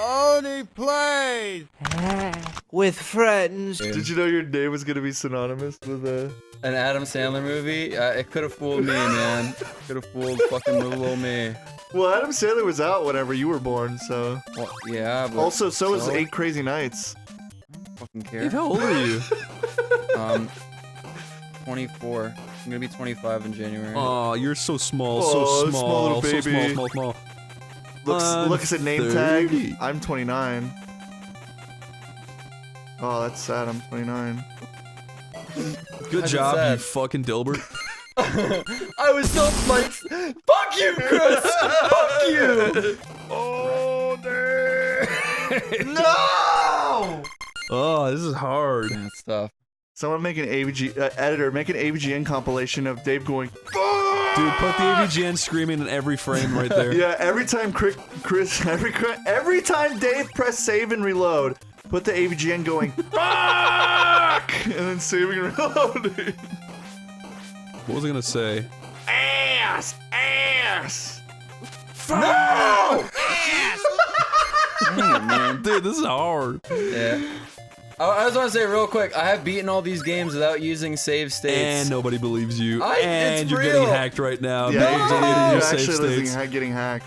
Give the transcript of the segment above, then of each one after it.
Oneyplays! With friends. Did you know your name was gonna be synonymous with an Adam Sandler movie? It could have fooled me, man. Could have fooled fucking little old me. Well, Adam Sandler was out whenever you were born, so... Well, yeah, but... Also, so was 8 Crazy Nights. Fucking care. Dave, how old are you? 24. I'm gonna be 25 in January. Oh, you're so small, Oh, so small, small little baby. so small. Look at name 30. tag. I'm 29. Oh, that's sad. I'm 29. Good job, you fucking Dilbert. I was so spiked. Fuck you, Chris! Fuck you! Oh, damn! No! Oh, this is hard. That's tough. Someone make an AVG editor. Make an AVGN compilation of Dave going. Dude, put the AVGN screaming in every frame right there. Yeah, every time every time Dave press save and reload, put the AVGN going fuck, and then saving and reloading. What was I gonna say? Ass! No! Ass! Dang, man. Dude, this is hard. Yeah. I just want to say real quick, I have beaten all these games without using save states. And nobody believes you. And it's you're real. getting hacked right now. Yeah, Dave's deleting your you're save actually states. getting hacked.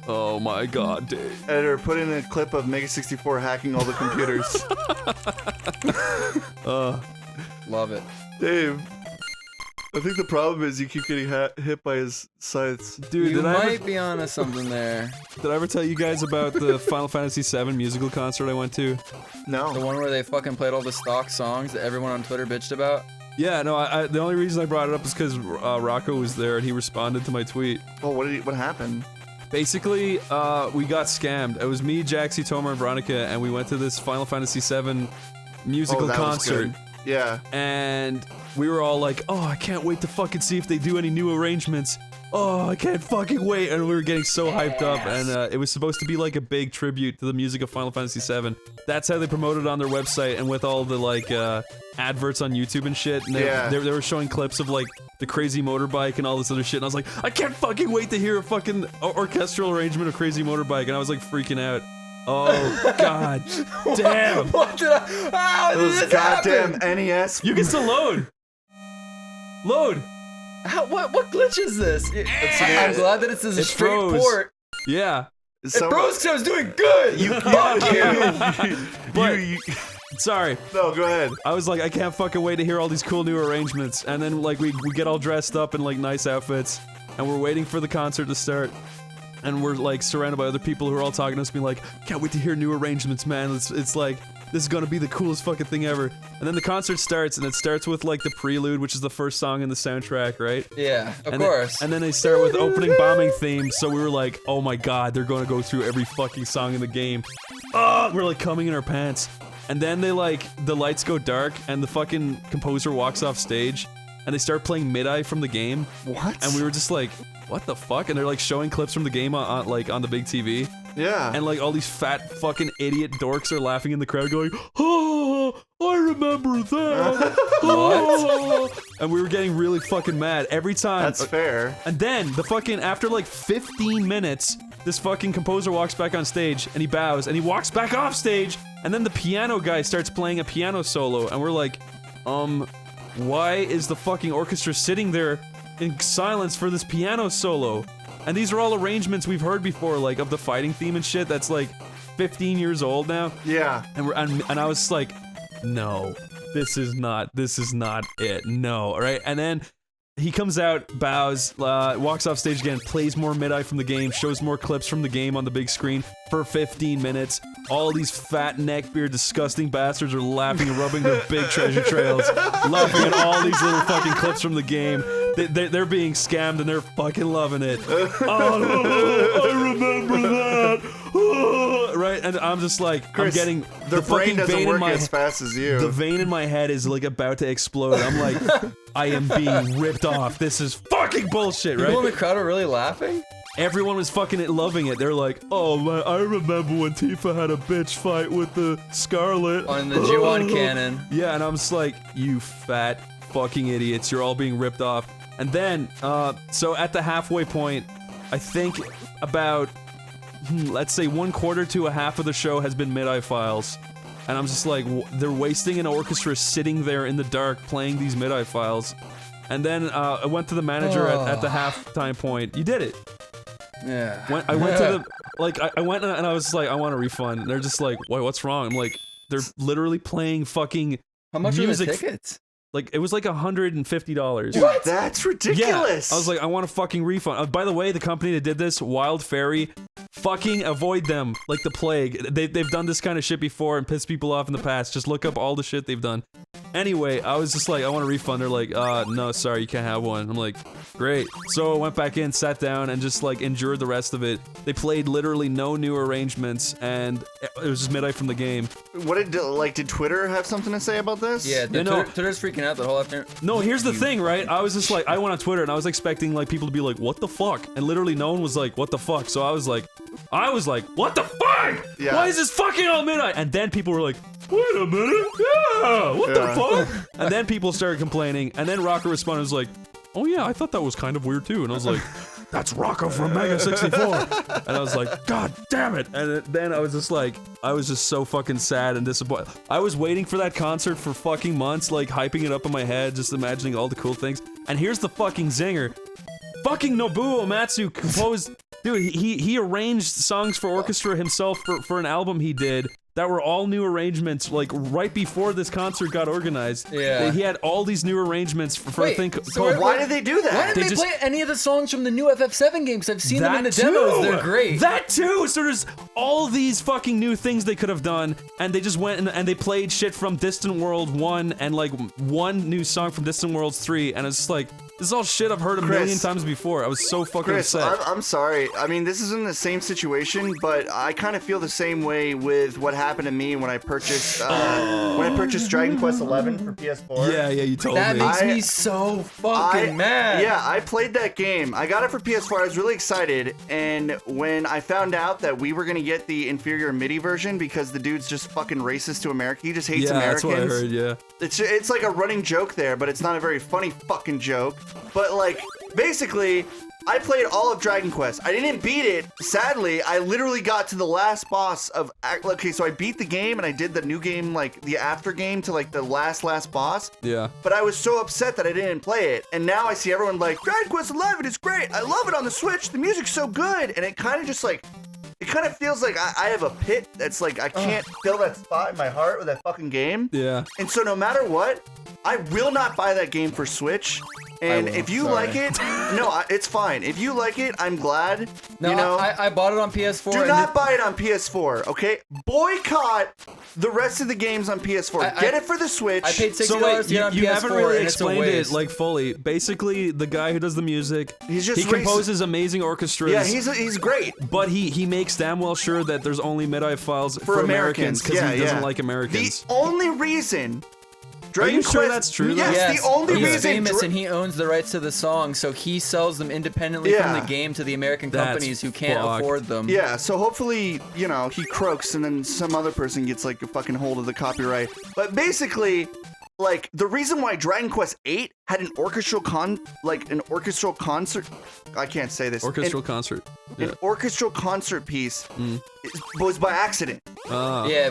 Oh my god, Dave. Editor, put in a clip of Mega64 hacking all the computers. Love it. Dave, I think the problem is you keep getting hit by his scythes. Dude, You did I might be onto something there. ever tell you guys about the Final Fantasy VII musical concert I went to? No. The one where they fucking played all the stock songs that everyone on Twitter bitched about? Yeah, no, the only reason I brought it up is because Rocco was there and he responded to my tweet. Oh, what happened? Basically, we got scammed. It was me, Jaxie, Tomer, and Veronica, and we went to this Final Fantasy VII musical that was concert. good. Yeah. And we were all like, oh, I can't wait to fucking see if they do any new arrangements. Oh, I can't fucking wait. And we were getting so hyped up. And it was supposed to be like a big tribute to the music of Final Fantasy VII. That's how they promoted it on their website and with all the like adverts on YouTube and shit. And they were showing clips of like the crazy motorbike and all this other shit. And I was like, I can't fucking wait to hear a fucking orchestral arrangement of Crazy Motorbike. And I was like freaking out. Oh, god damn. What did I... How did this goddamn happen? NES. You can still load. Load. What glitch is this? I'm glad that it's a straight froze. port. Yeah. It froze because I was doing good! But, sorry. No, go ahead. I was like, I can't fucking wait to hear all these cool new arrangements. And then, like, we get all dressed up in, like, nice outfits. And we're waiting for the concert to start. And we're, like, surrounded by other people who are all talking to us, being like, can't wait to hear new arrangements, man. It's like, this is gonna be the coolest fucking thing ever. And then the concert starts, and it starts with, like, the prelude, which is the first song in the soundtrack, right? Yeah, of course. And then they start with opening bombing theme, so we were like, oh my god, they're gonna go through every fucking song in the game. We're like coming in our pants. And then they like, the lights go dark, and the fucking composer walks off stage, and they start playing Mid-Eye from the game. What? And we were just like, what the fuck? And they're like showing clips from the game on like on the big TV. Yeah. And like all these fat fucking idiot dorks are laughing in the crowd going, oh, I remember that. Oh. And we were getting really fucking mad every time. That's fair. And then the fucking, after like 15 minutes, this fucking composer walks back on stage and he bows and he walks back off stage. And then the piano guy starts playing a piano solo and we're like, why is the fucking orchestra sitting there in silence for this piano solo? And these are all arrangements we've heard before, like, of the fighting theme and shit that's, like, 15 years old now. Yeah. And I was like, no, this is not it, no, right? And then he comes out, bows, walks off stage again, plays more Mid-Eye from the game, shows more clips from the game on the big screen for 15 minutes. All these fat neckbeard disgusting bastards are laughing and rubbing their big treasure trails, laughing at all these little fucking clips from the game. They're being scammed and they're fucking loving it. Oh, I remember that. Right? And I'm just like, Chris, I'm getting their the fucking brain doesn't vein work in my as fast as you. The vein in my head is like about to explode. I'm like, I am being ripped off. This is fucking bullshit, right? People in the crowd are really laughing? Everyone was fucking loving it. They're like, oh man, I remember when Tifa had a bitch fight with the Scarlet. On the G1 cannon. Yeah, and I'm just like, you fat fucking idiots. You're all being ripped off. And then, so at the halfway point, I think about let's say 1/4 to a half of the show has been mid-eye files. And I'm just like, they're wasting an orchestra sitting there in the dark playing these mid-eye files. And then I went to the manager at the halftime point. You did it. Yeah. I went to the, like, I went and I was like, I want a refund. And they're just like, what's wrong? I'm like, they're literally playing fucking How much music. are the tickets? Like, it was like $150. What? That's ridiculous. Yeah. I was like, I want a fucking refund. By the way, the company that did this, Wild Fairy, fucking avoid them like the plague. They've done this kind of shit before and pissed people off in the past. Just look up all the shit they've done. Anyway, I was just like, I want a refund. They're like, no, sorry, you can't have one. I'm like, great. So I went back in, sat down, and just like endured the rest of it. They played literally no new arrangements, and it was just mid-eye from the game. What did Twitter have something to say about this? Yeah, Twitter's freaking out the whole afternoon. No, here's the thing, right? I was just like, I went on Twitter and I was expecting like people to be like, what the fuck? And literally no one was like, what the fuck? So I was like, what the fuck? Yeah. Why is this fucking all midnight? And then people were like, wait a minute, yeah, what the fuck? And then people started complaining, and then Rocker responded and was like, oh yeah, I thought that was kind of weird too. And I was like, that's Rocco from Mega 64. And I was like, God damn it. And then I was just like, I was just so fucking sad and disappointed. I was waiting for that concert for fucking months, like hyping it up in my head, just imagining all the cool things. And here's the fucking zinger. Fucking Nobuo Uematsu composed, dude, he arranged songs for orchestra himself for an album he did that were all new arrangements, like right before this concert got organized. Yeah. He had all these new arrangements for a thing called... Why did they do that? Why didn't they play any of the songs from the new FF7 games? I've seen them in the demos. They're great. That too! So there's all these fucking new things they could have done, and they just went and they played shit from Distant World 1 and like one new song from Distant Worlds 3, and it's just like, this is all shit I've heard a million times before. I was so fucking upset. I'm sorry. I mean, this isn't the same situation, but I kind of feel the same way with what happened to me when I purchased Dragon Quest XI for PS4. Yeah, you told me. That makes me so fucking mad. Yeah, I played that game. I got it for PS4. I was really excited, and when I found out that we were gonna get the inferior MIDI version because the dude's just fucking racist to America, he just hates Americans. Yeah, that's what I heard. Yeah. It's like a running joke there, but it's not a very funny fucking joke. But like, basically, I played all of Dragon Quest. I didn't beat it. Sadly, I literally got to the last boss of... Okay, so I beat the game, and I did the new game, like, the after game to, like, the last boss. Yeah. But I was so upset that I didn't play it. And now I see everyone like, Dragon Quest XI is great. I love it on the Switch. The music's so good. And it kind of just, like... It kind of feels like I have a pit that's, like, I can't fill that spot in my heart with that fucking game. Yeah. And so no matter what, I will not buy that game for Switch. And if you like it, no, it's fine. If you like it, I'm glad. No, you know, I bought it on PS4. Do not buy it on PS4, okay? Boycott the rest of the games on PS4. Get it for the Switch. I paid $60 So wait, to get on you PS4, haven't really and it's a explained it waste. like fully. Basically, the guy who does the music, He's just he composes amazing orchestras. Yeah, he's great. But he makes damn well sure that there's only mid-eye files for Americans because he doesn't like Americans. The only reason Dragon Are you Quest, sure that's true? Yes, Yes, the only he's reason. famous and he owns the rights to the song, so he sells them independently from the game to the American companies who can't afford them. Yeah, so hopefully, you know, he croaks and then some other person gets like a fucking hold of the copyright. But basically, like, the reason why Dragon Quest VIII had an orchestral concert. I can't say this. Orchestral concert. Yeah. An orchestral concert piece was by accident. Yeah,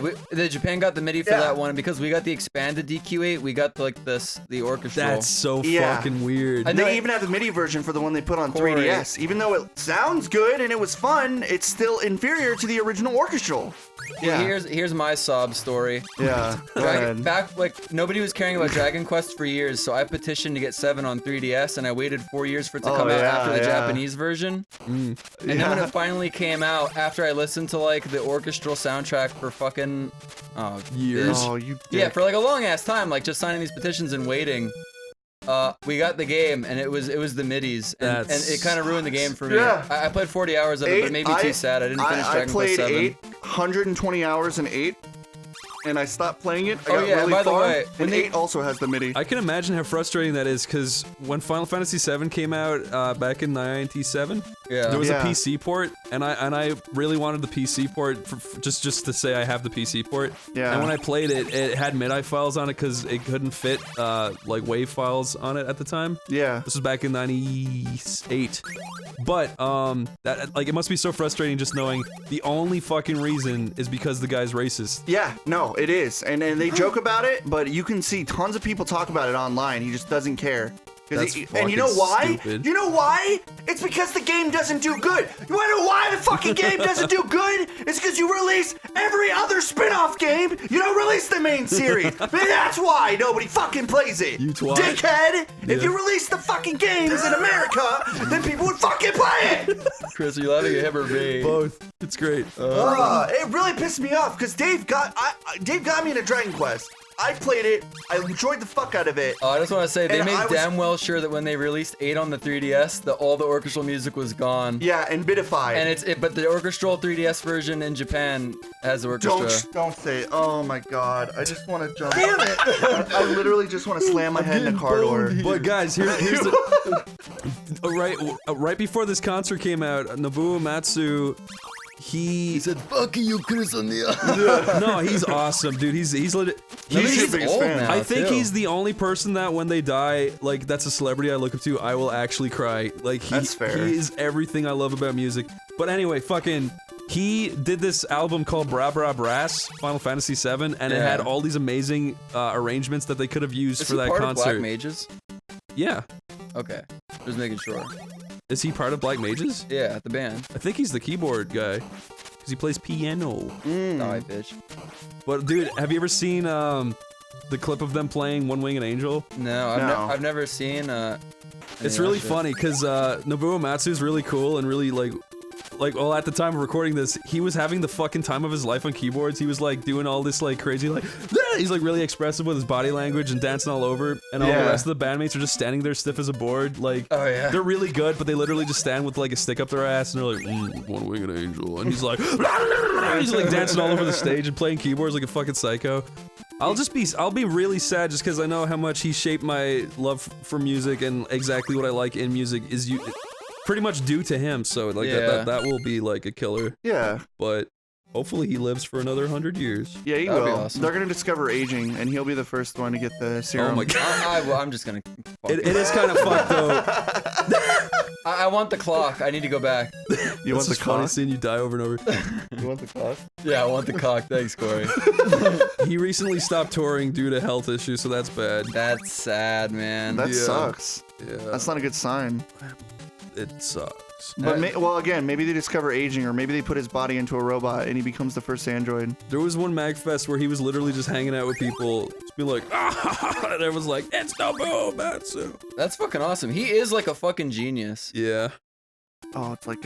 Japan got the MIDI for that one, and because we got the expanded DQ8, we got the orchestral. That's so fucking weird. And they even have the MIDI version for the one they put on 3DS. Even though it sounds good and it was fun, it's still inferior to the original orchestral. Yeah. Here's my sob story. Yeah. Back, like, nobody was caring about Dragon Quest for years, so I petitioned to get 7 on 3DS, and I waited 4 years for it to come out after the Japanese version. And then when it finally came out, after I listened to like the orchestral soundtrack for fucking years. Oh, you dick. Yeah, for like a long ass time, like just signing these petitions and waiting. We got the game, and it was the midis, and it kind of ruined the game for me. Yeah. I played 40 hours of it, but it made me too sad. I didn't finish Dragon Quest 7. I played 120 hours in 8, and I stopped playing it. I got yeah, really by the far, way, and 8 also has the MIDI. I can imagine how frustrating that is, because when Final Fantasy VII came out back in 97, Yeah. There was a PC port, and I really wanted the PC port just to say I have the PC port. Yeah. And when I played it, it had MIDI files on it because it couldn't fit like WAV files on it at the time. Yeah. This was back in '98. But that like it must be so frustrating just knowing the only fucking reason is because the guy's racist. Yeah, no, it is. And they joke about it, but you can see tons of people talk about it online. He just doesn't care. That's And you know fucking why? stupid. You know why? It's because the game doesn't do good. You wanna know why the fucking game doesn't do good? It's because you release every other spin-off game. You don't release the main series. Maybe that's why nobody fucking plays it. You twat. Dickhead! If Yeah. you release the fucking games in America, then people would fucking play it! Chris, are you laughing at him or me? Both. It's great. It really pissed me off because Dave got me into Dragon Quest. I played it. I enjoyed the fuck out of it. I just want to say, they And made I was- damn well sure that when they released 8 on the 3DS, that all the orchestral music was gone. Yeah, and Bitified. And but the orchestral 3DS version in Japan has the orchestra. Don't say it. Oh my god. I just want to jump. Damn it! I literally just want to slam my head in a car door. But guys, here's the right before this concert came out, Nobuo Uematsu, he said, "Fuck you, Chris on the." no, he's awesome, dude. He's legit. He's your He's biggest old fan. now. I think too. he's the only person that when they die, like that's a celebrity I look up to. I will actually cry. Like That's fair. He is everything I love about music. But anyway, fucking. He did this album called Bra Bra Brass, Final Fantasy VII, and it Yeah. had all these amazing arrangements that they could have used Is for he that part concert. of Black Mages? Yeah. Okay, just making sure. Is he part of Black Mages? Yeah, the band. I think he's the keyboard guy. Because he plays piano. Die, bitch. But dude, have you ever seen the clip of them playing One Winged Angel? No, I've never seen. It's really funny because Nobuo Uematsu is really cool and really like well at the time of recording this, he was having the fucking time of his life on keyboards. He was like doing all this like crazy like he's like really expressive with his body language and dancing all over, and all the rest of the bandmates are just standing there stiff as a board. Like Oh yeah. they're really good, but they literally just stand with like a stick up their ass and they're like One Winged Angel, and he's like he's like dancing all over the stage and playing keyboards like a fucking psycho. I'll be really sad just because I know how much he shaped my love for music, and exactly what I like in music is pretty much due to him. So like Yeah. that will be like a killer. Yeah. But hopefully he lives for another 100 years. Yeah, he That'd be will. awesome. They're gonna discover aging, and he'll be the first one to get the serum. Oh my god. Well, I'm just gonna. It is kind of fucked though. I want the clock. I need to go back. You want It's the just funny cock? seeing you die over and over. You want the cock? Yeah, I want the cock. Thanks, Corey. He recently stopped touring due to health issues, so that's bad. That's sad, man. That Yeah. sucks. Yeah, That's not a good sign. it sucks. But well, again, maybe they discover aging, or maybe they put his body into a robot and he becomes the first android. There was one MagFest where he was literally just hanging out with people, just be like, ah, and everyone's like, it's Nobuo Uematsu. That's fucking awesome. He is like a fucking genius. Yeah. Oh, it's like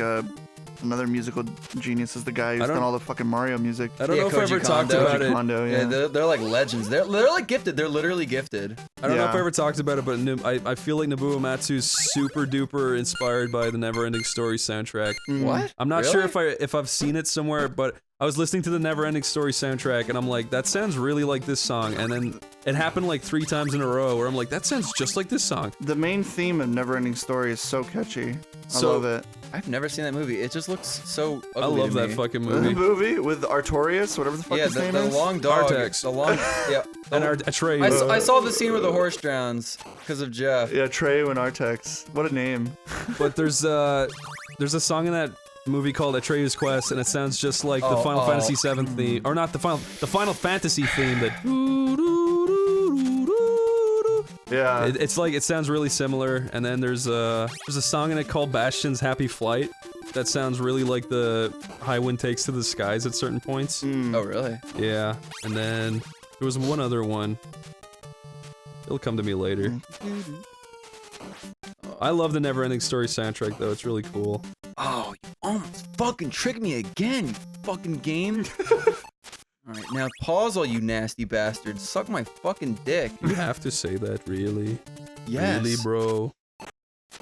another musical genius is the guy who's I don't- done all the fucking Mario music. I don't Yeah, know if I ever Koji talked Kondo. about Koji it. Kondo, Yeah, yeah. they're like legends. They're like gifted. They're literally gifted. I don't know if I Yeah. ever talked about it, but I feel like Nobuo Uematsu is super duper inspired by the Neverending Story soundtrack. What? I'm not Really? sure if I've seen it somewhere, but I was listening to the Neverending Story soundtrack and I'm like, that sounds really like this song. And then it happened like 3 times in a row where I'm like, that sounds just like this song. The main theme of Neverending Story is so catchy. I So- love it. I've never seen that movie. It just looks so ugly I love to that me. fucking The movie. movie with Artorias, whatever the fuck Yeah, his name the is. long dog. Artax. The long. Yeah. And Atreyu. I saw the scene where the horse drowns because of Jeff. Yeah, Treyu and Artex. What a name. But there's a song in that movie called Atreyu's Quest, and it sounds just like the Oh, Final oh. Fantasy VII theme, or not the Final Fantasy theme. That Yeah. it's like it sounds really similar. And then there's a song in it called Bastion's Happy Flight that sounds really like the High Wind Takes to the Skies at certain points. Oh really? Yeah, and then there was one other one. It'll come to me later. I love the Neverending Story soundtrack though, it's really cool. Oh, you almost fucking tricked me again, you fucking game. Alright, now pause, all you nasty bastards. Suck my fucking dick. You have to say that, really? Yes. Really, bro?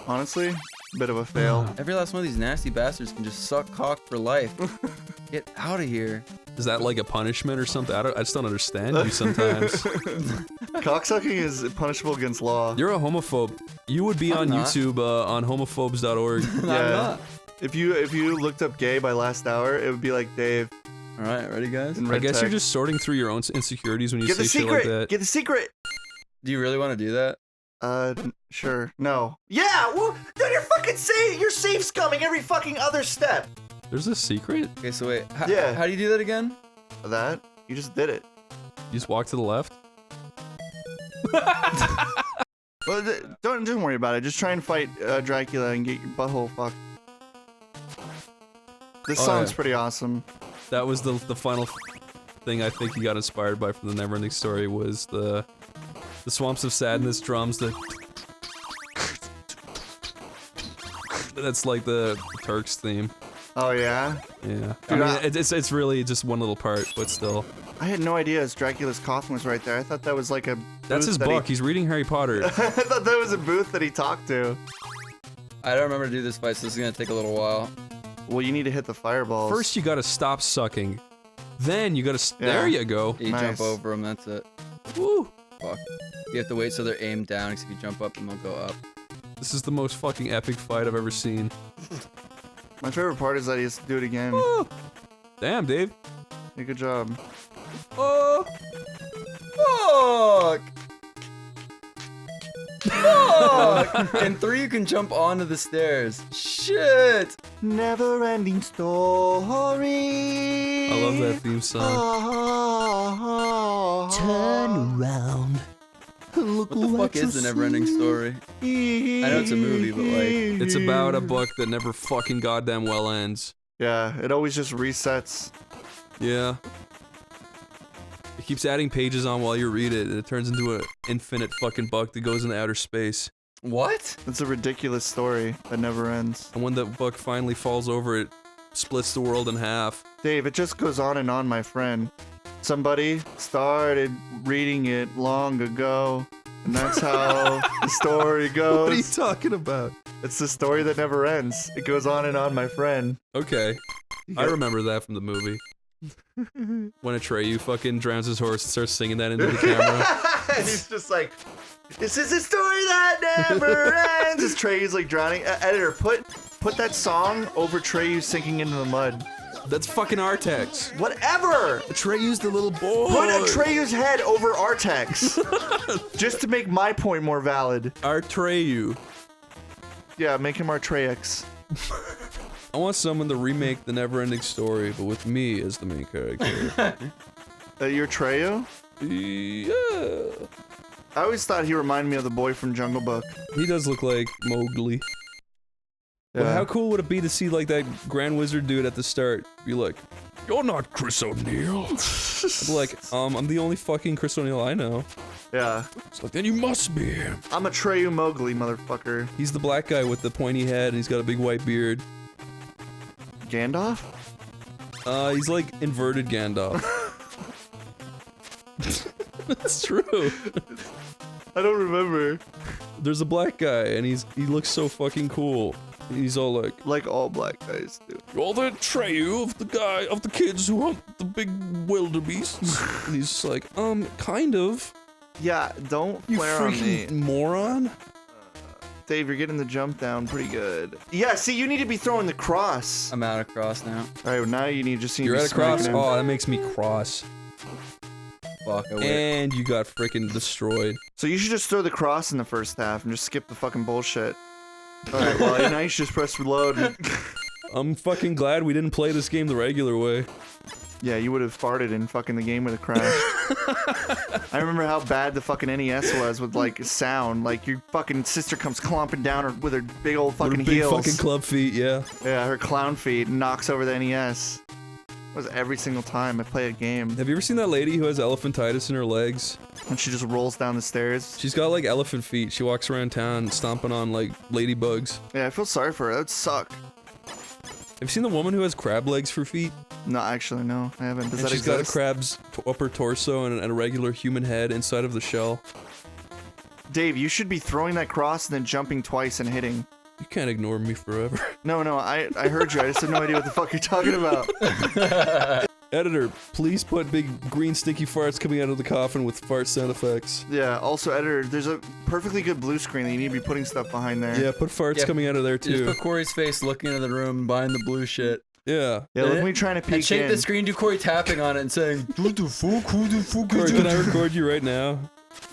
Honestly, bit of a fail. Every last one of these nasty bastards can just suck cock for life. Get out of here. Is that like a punishment or something? I just don't understand you sometimes. Cocksucking is punishable against law. You're a homophobe. You would be I'm on not. YouTube on homophobes.org. I'm Yeah. not. If you looked up gay by last hour, it would be like Dave. All right, ready, guys? In I red guess you're text. just sorting through your own insecurities when you Get say the shit like secret. that. Get the secret. Do you really want to do that? Sure. No. Yeah. Well, no, you're fucking safe. Your safe's coming every fucking other step. There's a secret? Okay, so wait. Yeah. How do you do that again? That you just did it. You just walk to the left? Well, don't worry about it. Just try and fight Dracula and get your butthole fucked. This Oh, song's yeah. pretty awesome. That was the final thing I think you got inspired by from the Neverending Story was the Swamps of Sadness drums that that's like the Turks theme. Oh yeah. Yeah. Dude, I mean, it's really just one little part, but still. I had no idea Dracula's coffin was right there. I thought that was like a. That's his book. He's reading Harry Potter. I thought that was a booth that he talked to. I don't remember to do this fight, so this is gonna take a little while. Well, you need to hit the fireballs. First, you gotta stop sucking. Then you gotta. Yeah. There you go. You Nice. jump over them, that's it. Woo! Fuck. You have to wait so they're aimed down, because if you jump up, then they'll go up. This is the most fucking epic fight I've ever seen. My favorite part is that he has to do it again. Oh. Damn, Dave. Yeah, good job. Oh! Fuck! Fuck! In 3, you can jump onto the stairs. Shit! Never-ending story. I love that theme song. Turn around. Look What the fuck is the Neverending Story? I know it's a movie, but like... It's about a book that never fucking goddamn well ends. Yeah, it always just resets. Yeah. It keeps adding pages on while you read it, and it turns into an infinite fucking book that goes into outer space. What? It's a ridiculous story that never ends. And when the book finally falls over, it splits the world in half. Dave, it just goes on, my friend. Somebody started reading it long ago, and that's how the story goes. What are you talking about? It's the story that never ends. It goes on, my friend. Okay. You I got- remember that from the movie. When Atreyu fucking drowns his horse and starts singing that into the camera. And he's just like, this is a story that never ends. As Trey's like drowning. Editor, put that song over Treyu sinking into the mud. That's fucking Artex. Whatever. Atreyu's the little boy. Put Atreyu's head over Artex. Just to make my point more valid. Atreyu. Yeah, make him Artrex. I want someone to remake the Neverending Story, but with me as the main character. You're Treyu? Yeah. I always thought he reminded me of the boy from Jungle Book. He does look like Mowgli. Well, how cool would it be to see like that Grand Wizard dude at the start be like, "You're not Chris O'Neill." I'd be like, I'm the only fucking Chris O'Neill I know. Yeah. It's like, then you must be him. I'm a Treyu Mowgli, motherfucker. He's the black guy with the pointy head and he's got a big white beard. Gandalf? He's like inverted Gandalf. That's true. I don't remember. There's a black guy and he looks so fucking cool. He's all like all black guys do. "You're the Treyu of the kids who hunt the big wildebeests." And he's just like, kind of. Yeah, don't You flare on me. freaking moron. Dave, you're getting the jump down pretty good. Yeah, see, you need to be throwing the cross. I'm out of cross now. All right, well, now you need to You're be at a cross. smacking him. Oh, that makes me cross. Fuck, I win. And you got freaking destroyed. So you should just throw the cross in the first half and just skip the fucking bullshit. All right, well, now you should just press reload. I'm fucking glad we didn't play this game the regular way. Yeah, you would have farted and fucking the game would have crashed. I remember how bad the fucking NES was with like sound. Like your fucking sister comes clomping down with her big old fucking Little big heels. fucking club feet, yeah. Yeah, her clown feet knocks over the NES. It was every single time I play a game. Have you ever seen that lady who has elephantitis in her legs? And she just rolls down the stairs. She's got like elephant feet. She walks around town stomping on like ladybugs. Yeah, I feel sorry for her. That would suck. Have you seen the woman who has crab legs for feet? No, actually, no, I haven't. Does And that she's exist? got a crab's upper torso and a regular human head inside of the shell. Dave, you should be throwing that cross and then jumping twice and hitting. You can't ignore me forever. No, I heard you. I just have no idea what the fuck you're talking about. Editor, please put big green sticky farts coming out of the coffin with fart sound effects. Yeah, also, editor, there's a perfectly good blue screen that you need to be putting stuff behind there. Yeah, put farts coming out of there too. Just put Corey's face looking into the room behind the blue shit. Yeah. Yeah, look at me trying to peek And shake in. the screen, do Corey tapping on it and saying, "What the fuck? Who the fuck Corey, is can I that?" record you right now?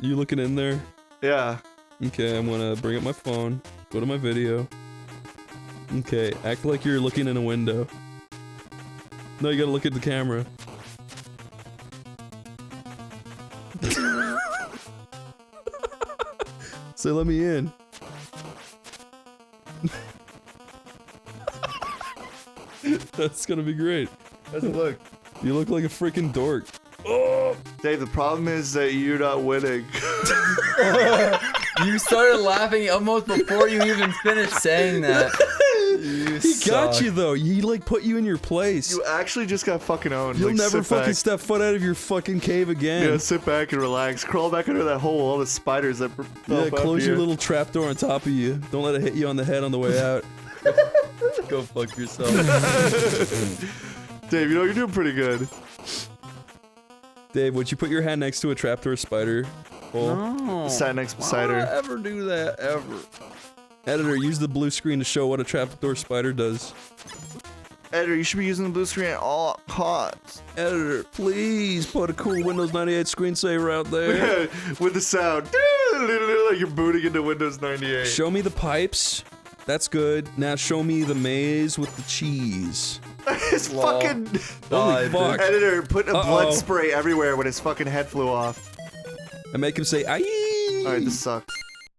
You looking in there? Yeah. Okay, I'm gonna bring up my phone, go to my video. Okay, act like you're looking in a window. No, you gotta look at the camera. Say, let me in. That's gonna be great. How's it look? You look like a freaking dork. Dave, the problem is that you're not winning. You started laughing almost before you even finished saying that. He got you though. He like put you in your place. You actually just got fucking owned. You'll like, never sit fucking back. step foot out of your fucking cave again. Yeah, sit back and relax. Crawl back under that hole. All the spiders that. Yeah, close your little trapdoor on top of you. Don't let it hit you on the head on the way out. Go fuck yourself. Dave, you know you're doing pretty good. Dave, would you put your hand next to a trapdoor spider hole? No. Sat next beside Why would I her. ever do that ever? Editor, use the blue screen to show what a trapdoor spider does. Editor, you should be using the blue screen at all costs. Editor, please put a cool Windows 98 screensaver out there. With the sound. Like you're booting into Windows 98. Show me the pipes. That's good. Now show me the maze with the cheese. His fucking. Holy fuck. Editor, put a Uh-oh. blood spray everywhere when his fucking head flew off. And make him say, aye. Alright, this sucks.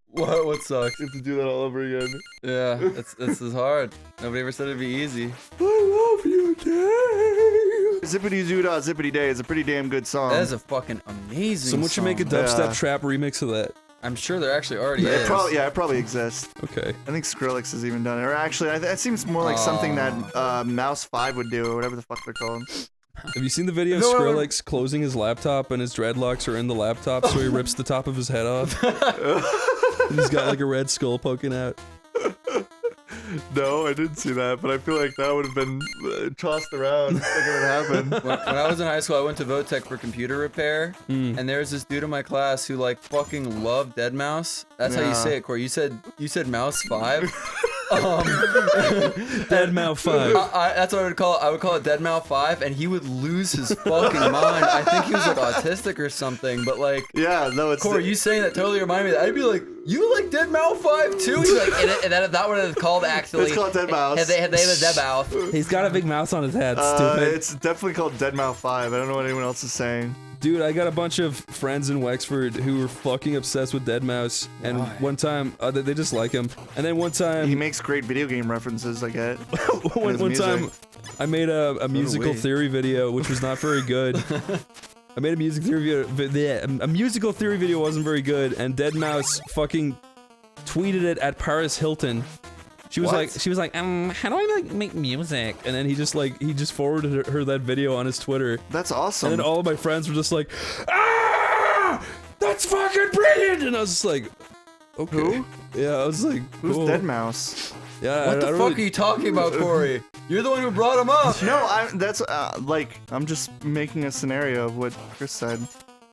What sucks? You have to do that all over again. Yeah, this is hard. Nobody ever said it'd be easy. I love you, Dave. Zippity doo dah, zippity day is a pretty damn good song. That is a fucking amazing Someone should make a song. dubstep Yeah. trap remix of that. I'm sure there actually already It is. probably, yeah, it probably exists. Okay. I think Skrillex has even done it. Or actually, that seems more like something that Mouse 5 would do, or whatever the fuck they're called. Have you seen the video of No, Skrillex closing his laptop and his dreadlocks are in the laptop, so he rips the top of his head off? And he's got like a red skull poking out. No, I didn't see that, but I feel like that would have been tossed around if it happened. When I was in high school, I went to Votech for computer repair, and there was this dude in my class who like fucking loved Deadmau5. That's how you Yeah. say it, Corey. You said Mouse 5. Deadmau5 5. That's what I would call it. I would call it Deadmau5, and he would lose his fucking mind. I think he was like autistic or something, but like. Yeah, no, it's. Corey, you saying that totally reminded me of that. I'd be like, you like Deadmau5 too? He's like, and that what it's called actually. It's called Deadmau5. They have a Deadmau5. He's got a big mouse on his head, stupid. It's definitely called Deadmau5. I don't know what anyone else is saying. Dude, I got a bunch of friends in Wexford who were fucking obsessed with Deadmau5, and one time, they just like him. And then one time, He makes great video game references, I get. one his time, I made a musical we. theory video, which was not very good. I made a music theory video. A musical theory video wasn't very good, and Deadmau5 fucking tweeted it at Paris Hilton. She was like, how do I like make music? And then he just forwarded her that video on his Twitter. That's awesome. And then all of my friends were just like, ah, that's fucking brilliant. And I was just like, okay. Who? Yeah, I was like, Who's cool. Deadmau5? Yeah, What the I fuck really- are you talking about, Corey? You're the one who brought him up. No, that's like I'm just making a scenario of what Chris said.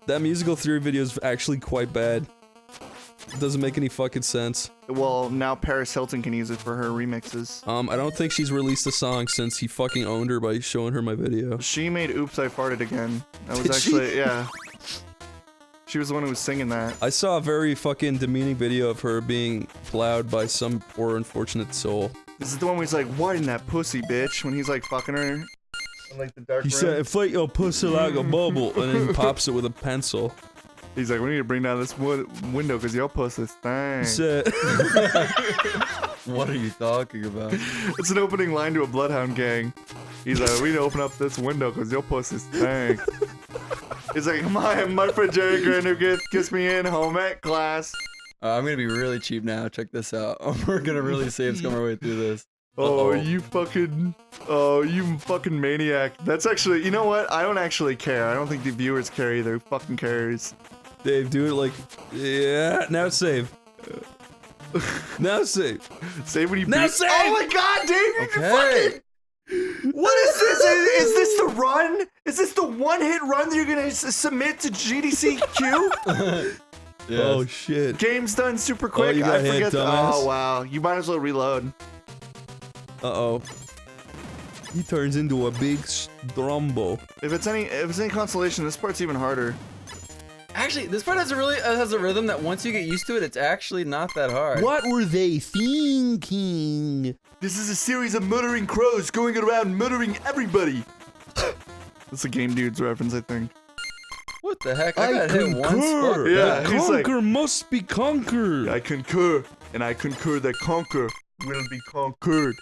That musical theory video is actually quite bad. It doesn't make any fucking sense. Well, now Paris Hilton can use it for her remixes. I don't think she's released a song since he fucking owned her by showing her my video. She made "Oops, I Farted Again." That was Did she? actually yeah. She was the one who was singing that. I saw a very fucking demeaning video of her being plowed by some poor unfortunate soul. This is the one where he's like, "Widen that pussy, bitch," when he's like fucking her. In, like the dark He room. said, inflate your pussy like a bubble, and then he pops it with a pencil. He's like, "We need to bring down this window because your pussy He stinks." said, What are you talking about? It's an opening line to a Bloodhound gang. He's like, "We need to open up this window because your pussy stinks." He's like, my friend Jerry Grander kiss me in home ec class. I'm gonna be really cheap now. Check this out. We're gonna really save scum our way through this. Oh, Uh-oh. you fucking maniac. That's actually, you know what? I don't actually care. I don't think the viewers care either. Who fucking cares? Dave, do it like, yeah, now save. Now save. Say when you Now beat. save! Oh my god, Dave, you Okay. fucking. What is this? Is this the run? Is this the one-hit run that you're gonna submit to GDCQ? Yes. Oh shit. Game's done super quick. you got I hit, forget. dumbass. Oh wow, you might as well reload. Uh-oh. He turns into a big strombo. If it's any consolation, this part's even harder. Actually, this part has a rhythm that once you get used to it, it's actually not that hard. What were they thinking? This is a series of murdering crows going around murdering everybody. That's a Game Dudes reference, I think. What the heck? I got hit once. Fuck Yeah, that. he's like, Conquer must be conquered. I concur, and I concur that conquer will be conquered.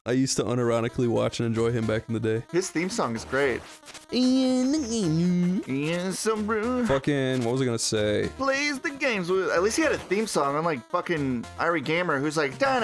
I used to unironically watch and enjoy him back in the day. His theme song is great. Yeah, some bro Fucking, what was I gonna say? plays the games. At least he had a theme song, unlike fucking Irie Gamer, who's like. Yeah,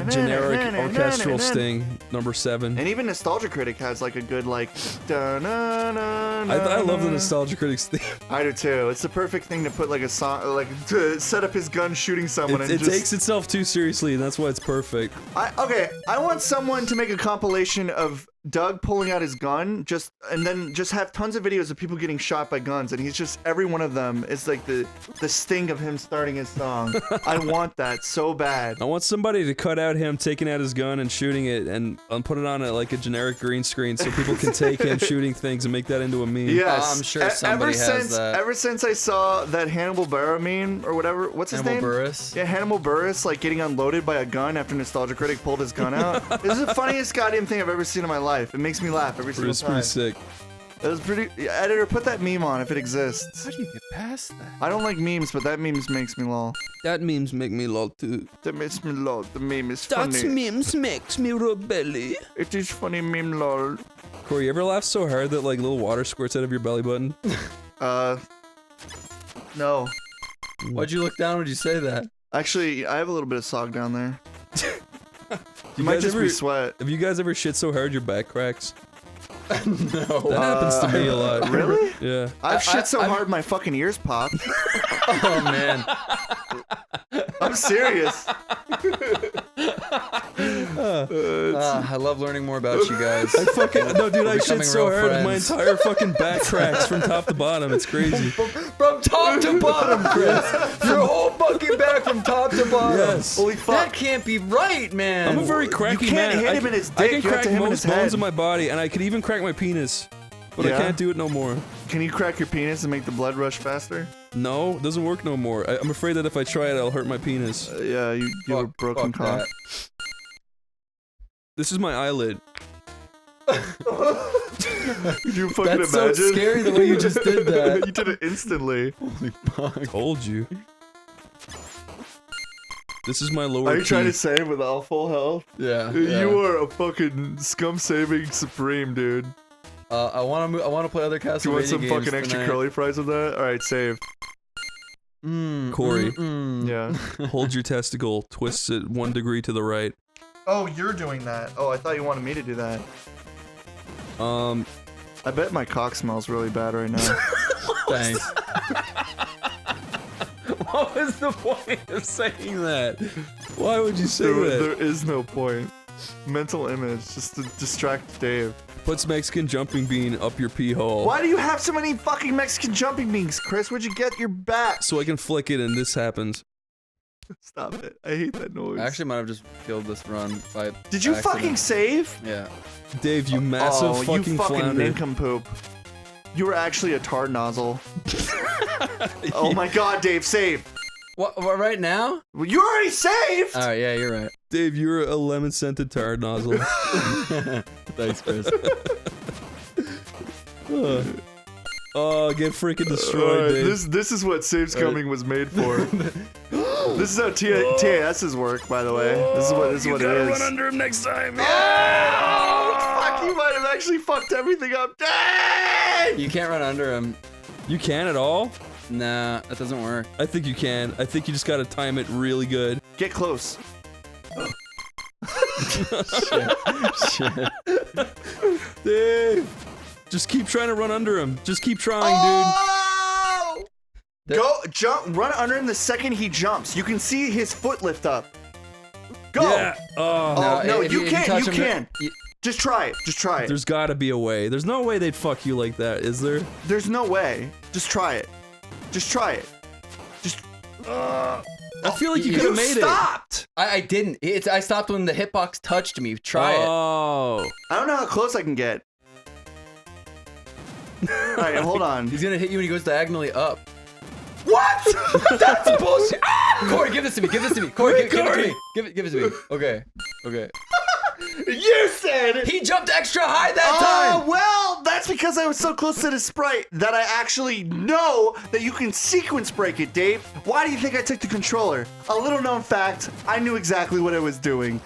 generic orchestral sting, number 7. And even Nostalgia Critic has like a good like. I love the Nostalgia Critics theme. I do too. It's the perfect thing to put like a song, like to set up his gun shooting someone and It just. takes itself too seriously, and that's why it's perfect. Okay, I want someone to make a compilation of Doug pulling out his gun, and then just have tons of videos of people getting shot by guns, and he's just every one of them is like the sting of him starting his song. I want that so bad. I want somebody to cut out him taking out his gun and shooting it, and put it on like a generic green screen so people can take him shooting things and make that into a meme. Yes, I'm sure somebody has that. Ever since I saw that Hannibal Buress meme or whatever, what's his name? Hannibal Buress? Yeah, Hannibal Buress like getting unloaded by a gun after Nostalgia Critic pulled his gun out. This is the funniest goddamn thing I've ever seen in my life. It makes me laugh every single It's time. pretty sick. It was pretty. Editor, put that meme on if it exists. How do you get past that? I don't like memes, but that memes makes me lol. That memes make me lol too. That makes me lol. The meme is That funny. memes makes me rebelly. It is funny meme lol. Corey, you ever laugh so hard that like little water squirts out of your belly button? No. Why'd you look down when you say that? Actually, I have a little bit of sog down there. You Might guys just ever, be sweat. have you guys ever shit so hard your back cracks? No. That happens to me a lot. Really? Yeah. I've shit so hard my fucking ears popped. Oh man. I'm serious. I love learning more about you guys. No, dude, I shit becoming so real hard my friends. entire fucking back cracks from top to bottom. It's crazy. From top to bottom, Chris. Your whole fucking back from top to bottom. Yes. Holy fuck. That can't be right, man. I'm a very cracky You can't man. hit him in his I dick, can you have crack to hit him in most his head. bones of my body, and I could even crack my penis. But I Yeah? can't do it no more. Can you crack your penis and make the blood rush faster? No, it doesn't work no more. I'm afraid that if I try it, I'll hurt my penis. Yeah, you have a broken fuck cock. that. This is my eyelid. Could you fucking That's so imagine? scary the way you just did that. You did it instantly. I told you. This is my lower Are you trying to teeth. say with all full health? Yeah. You are a fucking scum saving supreme, dude. I want to play other Castlevania Do you want some games fucking extra tonight. curly fries with that? All right, save. Corey. Yeah. Hold your testicle, twist it 1 degree to the right. Oh, you're doing that. Oh, I thought you wanted me to do that. I bet my cock smells really bad right now. Thanks. What was the point of saying that? Why would you say that? There is no point. Mental image, just to distract Dave. Puts Mexican jumping bean up your pee hole. Why do you have so many fucking Mexican jumping beans, Chris? Where'd you get your bat? So I can flick it and this happens. Stop it. I hate that noise. I actually might have just killed this run by Did you accident. fucking save? Yeah. Dave, you massive Oh, fucking you fucking flounder. nincompoop. You were actually a tard nozzle. Oh my god, Dave, save. What right now? Well, you already saved! All right, yeah, you're right. Dave, you're a lemon-scented tard nozzle. Thanks, Chris. Oh, get freaking destroyed, Alright, Dave. this is what Saves Coming was made for. This is how TAS's work, by the way. This is what it is. Run under him next time. Oh, fuck, you might have actually fucked everything up. Dang! You can't run under him. You can at all? Nah, that doesn't work. I think you can. I think you just gotta time it really good. Get close. Shit. Dave! Just keep trying to run under him. Just keep trying, Oh! Go, jump, run under him the second he jumps. You can see his foot lift up. Go. Yeah. Oh, no, if you if can't. touch You him, can. Just try it. Just try it. There's gotta be a way. There's no way they'd fuck you like that, is there? There's no way. Just try it. Just try it. Just. I feel like you You could have made stopped. I didn't. I stopped when the hitbox touched me. Try it. Oh. I don't know how close I can get. All right, hold on. He's gonna hit you when he goes diagonally up. What? That's bullshit. Ah! Corey, give this to me. Give this to me. Corey, give it to me. Give it to me. Okay. You said. He jumped extra high that time. Well, that's because I was so close to the sprite that I actually know that you can sequence break it, Dave. Why do you think I took the controller? A little known fact, I knew exactly what I was doing.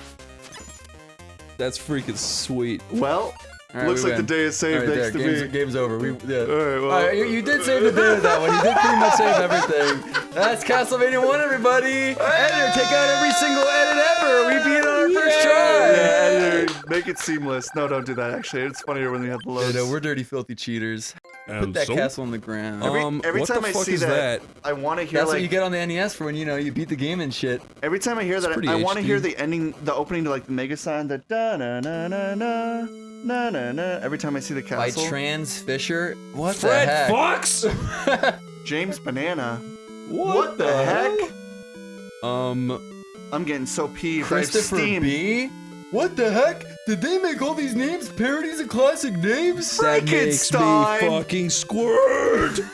That's freaking sweet. Well, All right, looks we like the win. day is saved All right, thanks there. to me. Game's over. All right, well. All right, you did save the day with that one. You did pretty much save everything. That's Castlevania 1, everybody. Editor, take out every single edit ever. We beat it on our first try. Yeah, editor, make it seamless. No, don't do that, actually. It's funnier when we have the loads. No, we're dirty, filthy cheaters. Put that castle on the ground. Every what time the I fuck see is that, I want to hear That's like what you get on the NES for when you beat the game and shit. every time I hear that, pretty I want to HD. hear the ending, the opening to like the Mega Sign, the da na na na na na na na. Every time I see the By castle, Trans Fisher. What the Fred heck? Fox? James Banana. What the heck? I'm getting so peeved. I have Christopher steam. B? What the heck? Did they make all these names parodies of classic names? That makes me Frankenstein. fucking squirt.